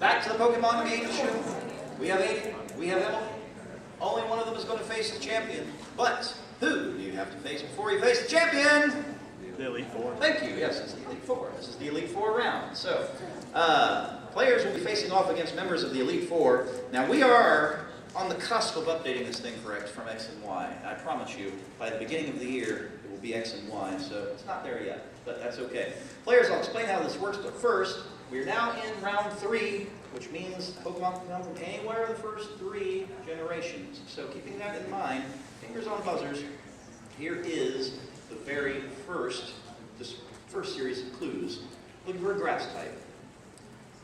Back to the Pokemon game show. We have Aiden, we have Emily. Only one of them is going to face the champion. But who do you have to face before you face the champion? The Elite Four. Thank you. Yes, it's the Elite Four. This is the Elite Four round. So, players will be facing off against members of the Elite Four. Now, we are on the cusp of updating this thing from X and Y. I promise you, by the beginning of the year, it will be X and Y. So, it's not there yet, but that's okay. Players, I'll explain how this works, but first, we're now in round 3, which means Pokemon can come from anywhere in the first 3 generations. So keeping that in mind, fingers on buzzers, here is the very first series of clues. Looking for a grass type.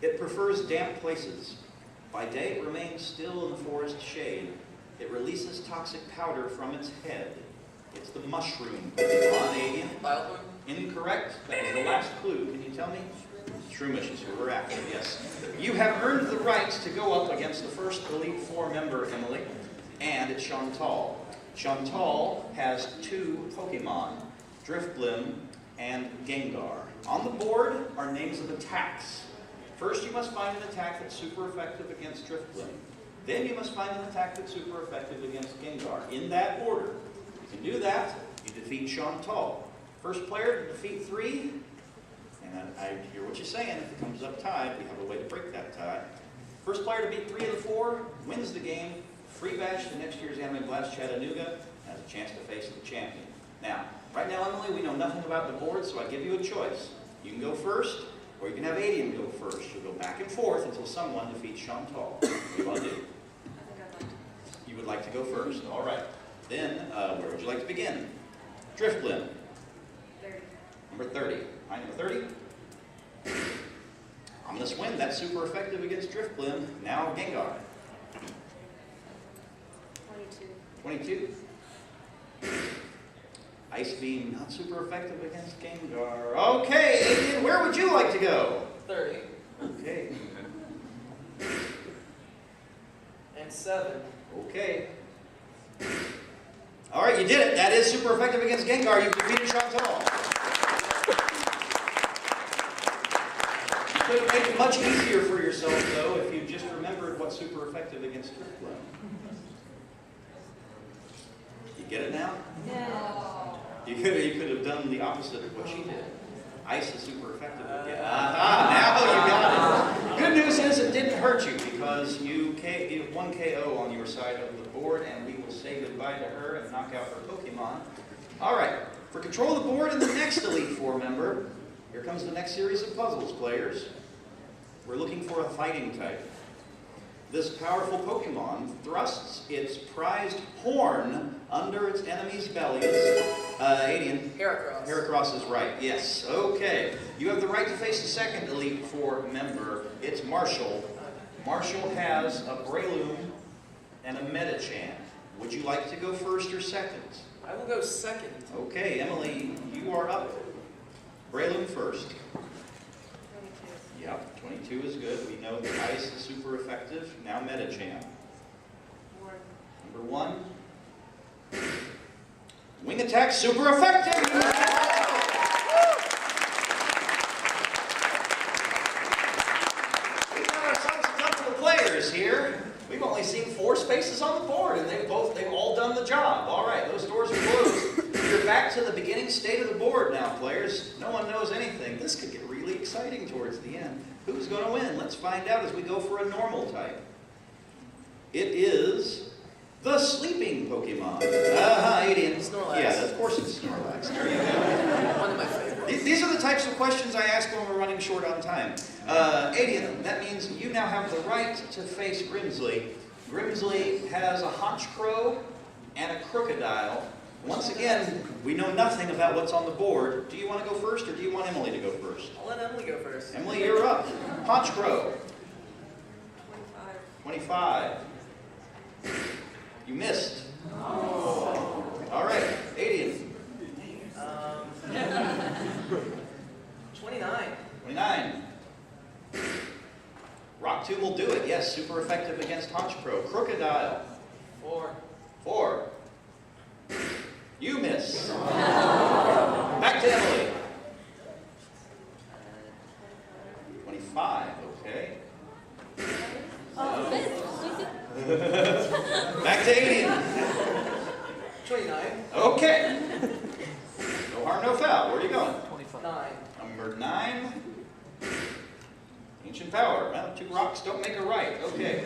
It prefers damp places. By day it remains still in the forest shade. It releases toxic powder from its head. It's the mushroom Pokemon, alien. Incorrect. That was the last clue. Can you tell me? Shroomish is who we're after, yes. You have earned the right to go up against the first Elite Four member, Emily, and it's Chantal. Chantal has 2 Pokemon, Drifblim and Gengar. On the board are names of attacks. First you must find an attack that's super effective against Drifblim. Then you must find an attack that's super effective against Gengar. In that order. If you can do that, you defeat Chantal. First player to defeat 3, and I hear what you're saying. If it comes up tied, we have a way to break that tie. First player to beat 3 of the 4 wins the game. Free badge to next year's Anime Blast Chattanooga, and has a chance to face the champion. Now, right now, Emily, we know nothing about the board, so I give you a choice. You can go first, or you can have Adian go first. You'll go back and forth until someone defeats Chantal. What do you want to do? I think I'd like to. You would like to go first. All right. Then, where would you like to begin? Drifblim. 30. Number 30. Hi, number 30. Ominous Wind, that's super effective against Drifblim. Now Gengar. 22. 22. Ice Beam, not super effective against Gengar. Okay, Adrian, where would you like to go? 30. Okay. And 7. Okay. All right, you did it. That is super effective against Gengar. You've defeated Chantal. You could have made it much easier for yourself, though, if you just remembered what's super effective against Drifblim. You get it now? No. You could have done the opposite of what she did. Ice is super effective. Now you got it. Good news is it didn't hurt you because you have 1 KO on your side of the board, and we will say goodbye to her and knock out her Pokemon. All right, for control of the board and the next Elite Four member, here comes the next series of puzzles, players. We're looking for a fighting type. This powerful Pokemon thrusts its prized horn under its enemy's bellies. Adian. Heracross. Heracross is right, yes. Okay. You have the right to face the second Elite Four member. It's Marshall. Marshall has a Breloom and a Medicham. Would you like to go first or second? I will go second. Okay, Emily, you are up. Breloom first. 22. Yep, 22 is good. We know that Ice is super effective. Now Medicham. 1. Number 1. Wing attack, super effective! We've got ourselves a couple of players here. We've only seen 4 spaces on the board, and they've all done the job. All right, those doors are closed. You're back to the beginning state of the board now, players. No one knows anything. This could get really exciting towards the end. Who's going to win? Let's find out as we go for a normal type. It is the sleeping Pokemon. Adian. Snorlax. Yeah, of course it's Snorlax. There you go. One of my favorites. These are the types of questions I ask when we're running short on time. Adian, that means you now have the right to face Grimsley. Grimsley has a Honchkrow and a Crocodile. Once again, we know nothing about what's on the board. Do you want to go first, or do you want Emily to go first? I'll let Emily go first. Emily, you're up. Honchkrow. 25. 25. You missed. Oh. All right, Adian. 29. 29. Rock Tomb will do it. Yes, super effective against Honchkrow. Crocodile. 4. 4. You miss. Back to Emily. 25, okay. Back to 80. 29. Okay. No harm, no foul. Where are you going? 9. Number 9. Ancient power. Well, 2 rocks don't make a right. Okay.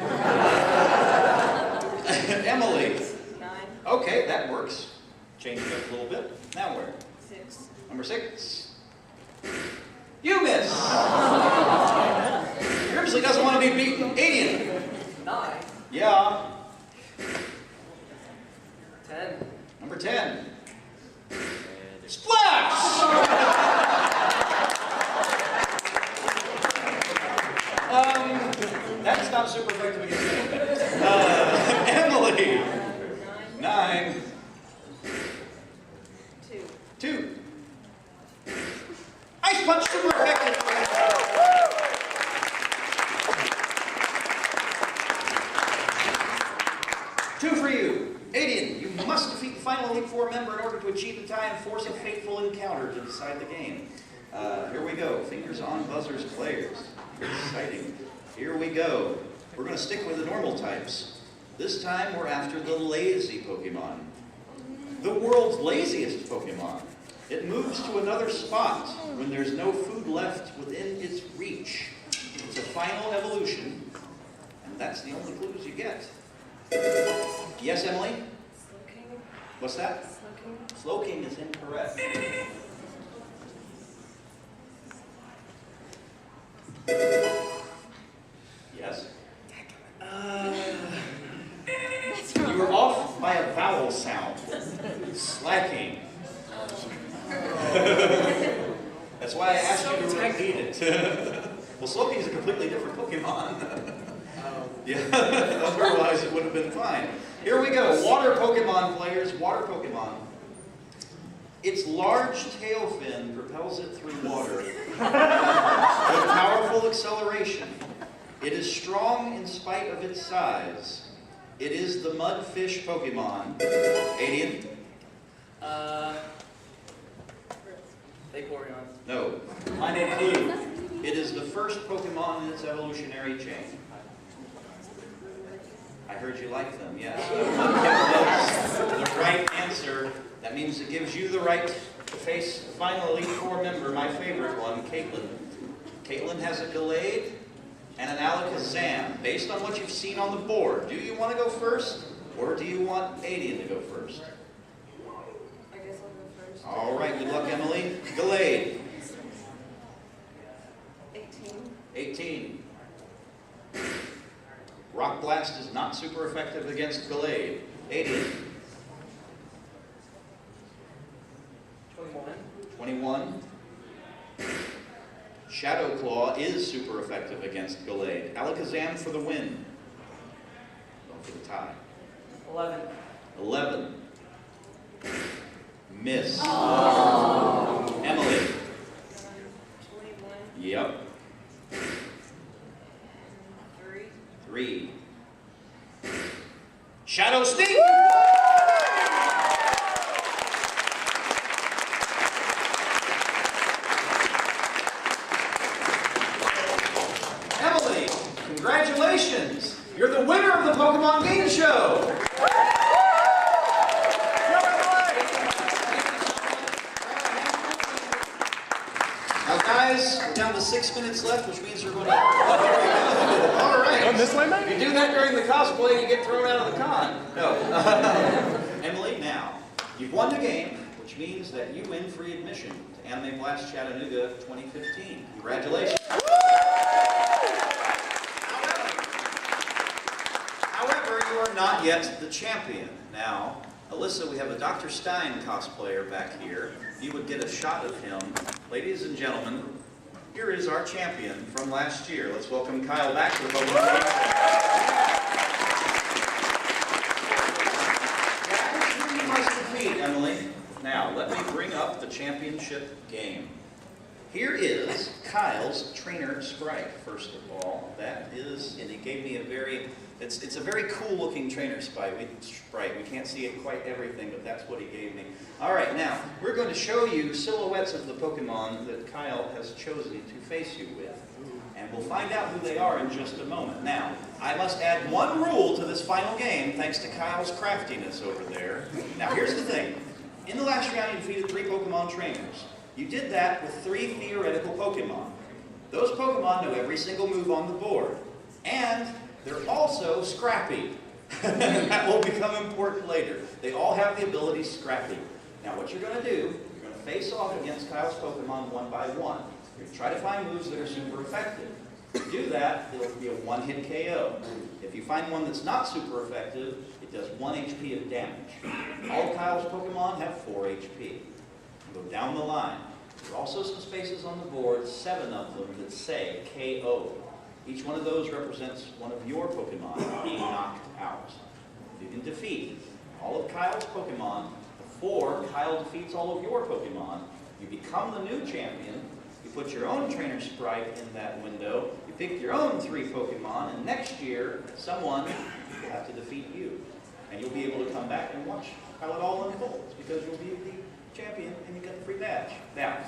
Emily. 9. Okay, that works. Change it up a little bit. Now where? 6. Number 6. You miss. Grimsley doesn't want to be beaten. 80. 9. Yeah. 10. Number 10. Splash! That's not super effective against anything. Emily. 9. 2. 2. Ice punch, super effective. 2 for you. Adian, you must defeat the final Elite Four member in order to achieve the tie and force a fateful encounter to decide the game. Here we go. Fingers on buzzers, players. Exciting. Here we go. We're going to stick with the normal types. This time we're after the lazy Pokemon. The world's laziest Pokemon. It moves to another spot when there's no food left within its reach. It's a final evolution, and that's the only clues you get. Yes, Emily? Slowking. What's that? Slowking. Slowking is incorrect. Yes? You were off by a vowel sound. Slacking. That's why I asked you to repeat it. Well, Slowking is a completely different Pokemon. Yeah, otherwise it would have been fine. Here we go. Water Pokemon, players. Water Pokemon. Its large tail fin propels it through water with powerful acceleration. It is strong in spite of its size. It is the mudfish Pokemon. Adian? Vaporeon. No. Final clue. It is the first Pokemon in its evolutionary chain. I heard you like them, yes. The right answer. That means it gives you the right to face the final Elite Four member, my favorite one, Caitlin. Caitlin has a Gallade and an Alakazam. Based on what you've seen on the board, do you want to go first, or do you want Adian to go first? I guess I'll go first. All right, good luck, Emily. Gallade. 18. 18. Rock Blast is not super effective against Gallade. Adian. 21. 21. Shadow Claw is super effective against Gallade. Alakazam for the win. Going for the tie. 11. 11. Miss. Oh. Emily. 21. Yep. 3. 3. Shadow Sneak! Emily, congratulations! You're the winner of the Pokemon Game Show! Now guys, we're down to 6 minutes left, which means we're going to... All right. Going this way, man? If you do that during the cosplay, you get thrown out of the con. No. Emily, now, you've won the game, which means that you win free admission to Anime Blast Chattanooga 2015. Congratulations. However, you are not yet the champion. Now, Alyssa, we have a Dr. Stein cosplayer back here. You would get a shot of him. Ladies and gentlemen, here is our champion from last year. Let's welcome Kyle back to the Pokemon Game Show. That is who you must defeat, Emily. Now, let me bring up the championship game. Here is Kyle's trainer sprite, first of all. That is, and he gave me a very, it's a very cool looking trainer sprite. We can't see it quite everything, but that's what he gave me. All right, now, we're going to show you silhouettes of the Pokemon that Kyle has chosen to face you with. And And we'll find out who they are in just a moment. Now, I must add one rule to this final game, thanks to Kyle's craftiness over there. Now, here's the thing. In the last round, you defeated 3 Pokemon trainers. You did that with 3 theoretical Pokemon. Those Pokemon know every single move on the board. And they're also scrappy. That will become important later. They all have the ability scrappy. Now, what you're going to do, you're going to face off against Kyle's Pokemon one by one. You're going to try to find moves that are super effective. If you do that, it'll be a one-hit KO. If you find one that's not super effective, it does 1 HP of damage. All Kyle's Pokemon have 4 HP. Go down the line. There are also some spaces on the board, 7 of them, that say KO. Each one of those represents one of your Pokemon being knocked out. You can defeat all of Kyle's Pokemon before Kyle defeats all of your Pokemon. You become the new champion. You put your own trainer sprite in that window. You pick your own 3 Pokemon, and next year, someone will have to defeat you. And you'll be able to come back and watch how it all unfolds, because you'll be the champion and you get the free badge. Now,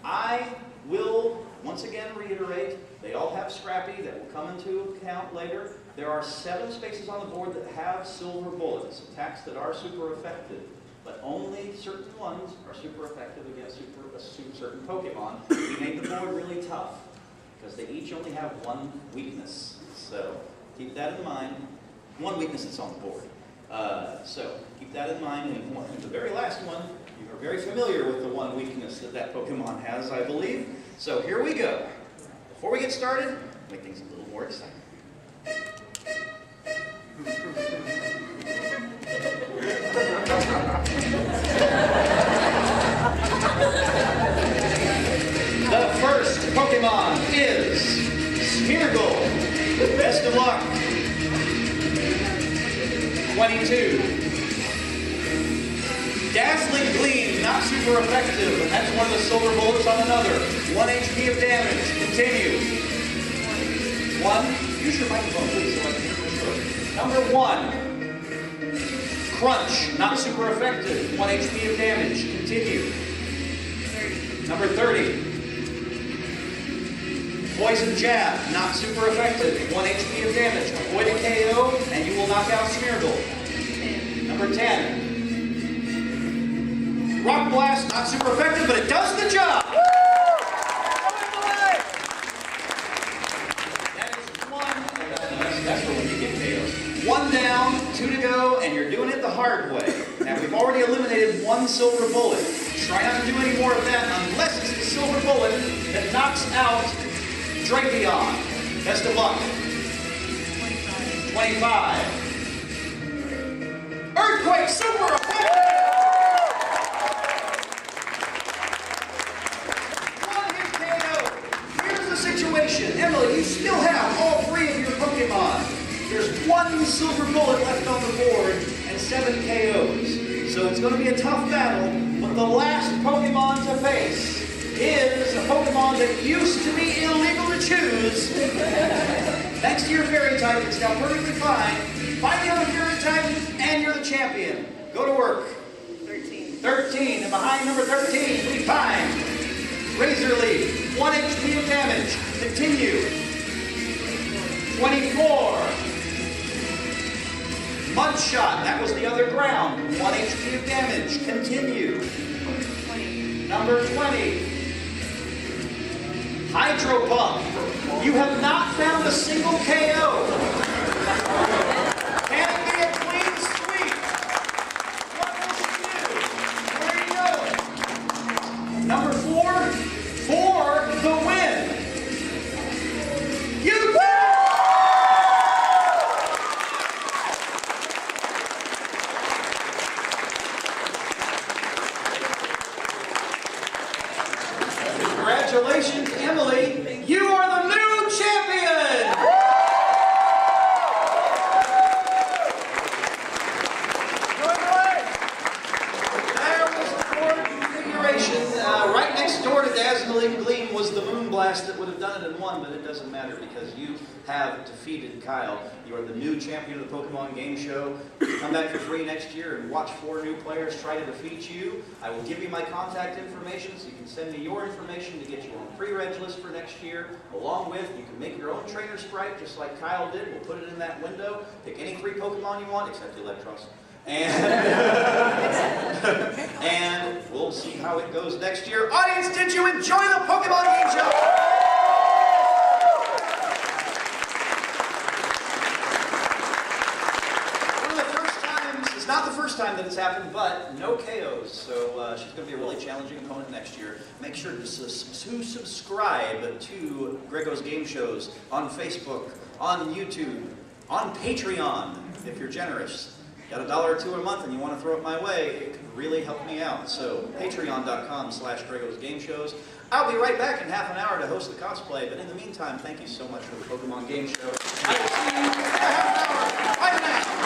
I will once again reiterate, they all have Scrappy that will come into account later. There are 7 spaces on the board that have silver bullets, attacks that are super effective, but only certain ones are super effective against certain Pokemon. We made the board really tough, because they each only have 1 weakness. So keep that in mind. 1 weakness that's on the board. So keep that in mind. And the very last one, you are very familiar with the 1 weakness that that Pokemon has, I believe. So here we go. Before we get started, make things a little more exciting. The first Pokemon is Smeargle. Best of luck. 22. Dazzling Gleam, not super effective, and that's one of the silver bullets on another. 1 HP of damage. Continue. 1. Use your microphone, please, so I can hear for sure. Number 1. Crunch, not super effective. 1 HP of damage. Continue. 30. Number 30. Poison Jab, not super effective. 1 HP of damage. Avoid a KO, and you will knock out Smeargle. 10. Number 10. Rock Blast, not super effective, but it does the job. That is 1. That's for when you get KO. 1 down, 2 to go, and you're doing it the hard way. Now, we've already eliminated 1 silver bullet. Try not to do any more of that unless it's the silver bullet that knocks out Drapion. Best of luck. 25. Earthquake, super effective! 1-hit KO. Here's the situation. Emily, you still have all 3 of your Pokemon. There's 1 silver bullet left on the board and 7 KOs. So it's going to be a tough battle, but the last Pokemon to face is a Pokemon that used to be illegal to choose. Thanks to your fairy type, it's now perfectly fine. Find the other fairy type, and you're the champion. Go to work. 13. 13, and behind number 13, leave time. Razor Leaf, 1 HP of damage. Continue. 24. Mudshot, that was the other ground. 1 HP of damage. Continue. 20. Number 20. Hydro Pump. You have not found a single KO. Can it be a clean sweep? What will she do? Where are you going? Number 4. For the win. You win! Congratulations, Emily. You are the new champion! have defeated Kyle. You are the new champion of the Pokemon Game Show. Come back for free next year and watch 4 new players try to defeat you. I will give you my contact information so you can send me your information to get you on the pre-reg list for next year. Along with, you can make your own trainer sprite just like Kyle did. We'll put it in that window. Pick any 3 Pokemon you want, except Electros. And we'll see how it goes next year. Audience, did you enjoy the Pokemon Game Show? One of the first times, it's not the first time that it's happened, but no KOs. So she's going to be a really challenging opponent next year. Make sure to subscribe to Greggo's Game Shows on Facebook, on YouTube, on Patreon, if you're generous. Got $1 or $2 a month and you want to throw it my way, it could really help me out. So, patreon.com/Greggo's Game Shows. I'll be right back in half an hour to host the cosplay, but in the meantime, thank you so much for the Pokemon Game Show. I will see you in half an hour. Bye for now.